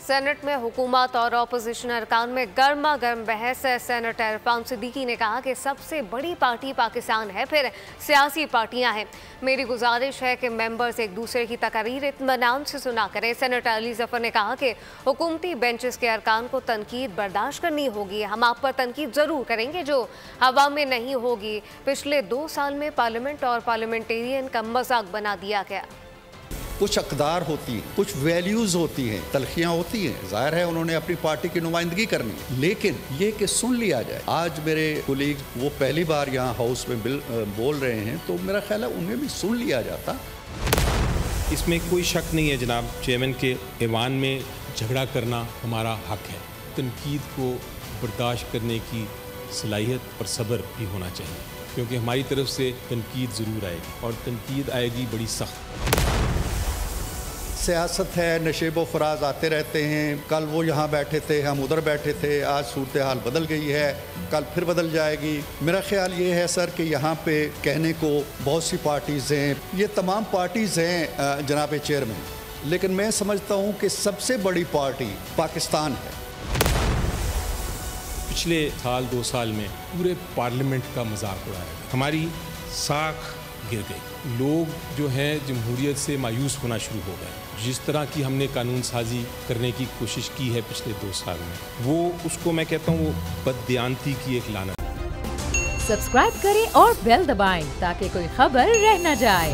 Senate में हुकूमत और अपोजिशन अरकान में गर्मा गर्म बहस है। सेनेटर इरफान सिद्दीकी ने कहा कि सबसे बड़ी पार्टी पाकिस्तान है, फिर सियासी पार्टियां हैं। मेरी गुजारिश है कि मेंबर्स एक दूसरे की तकरीर इत्मीनान से सुना करें। सेनेटर अली जफर ने कहा कि हुकूमती बेंचेस के अरकान को तनकीद बर्दाश्त करनी होगी। हम आप पर तनकीद ज़रूर करेंगे जो हवा में नहीं होगी। पिछले 2 साल में पार्लियामेंट और पार्लियामेंटेरियन का मजाक बना दिया गया। कुछ अक़दार होती हैं, कुछ वैल्यूज़ होती हैं, तलखियाँ होती हैं। ज़ाहिर है उन्होंने अपनी पार्टी की नुमाइंदगी करनी है, लेकिन ये कि सुन लिया जाए। आज मेरे कोलीग वो पहली बार यहाँ हाउस में बोल रहे हैं, तो मेरा ख्याल है उन्हें भी सुन लिया जाता। इसमें कोई शक नहीं है जनाब, चेयरमैन के ऐवान में झगड़ा करना हमारा हक है। तनकीद को बर्दाश्त करने की सलाहियत और सब्र भी होना चाहिए, क्योंकि हमारी तरफ से तनकीद ज़रूर आएगी और तनकीद आएगी बड़ी सख्त। सियासत है, नशेब व फराज आते रहते हैं। कल वो यहाँ बैठे थे, हम उधर बैठे थे। आज सूरत हाल बदल गई है, कल फिर बदल जाएगी। मेरा ख्याल ये है सर कि यहाँ पे कहने को बहुत सी पार्टीज़ हैं, ये तमाम पार्टीज़ हैं जनाब चेयरमैन, लेकिन मैं समझता हूँ कि सबसे बड़ी पार्टी पाकिस्तान है। पिछले साल 2 साल में पूरे पार्लियामेंट का मजाक उड़ाया, हमारी साख गिर गई। लोग जो हैं जमहूरियत से मायूस होना शुरू हो गए। जिस तरह की हमने कानून साजी करने की कोशिश की है पिछले 2 साल में, वो उसको मैं कहता हूँ वो बददियानती की एक लानत। सब्सक्राइब करें और बेल दबाएं ताकि कोई खबर रह न जाए।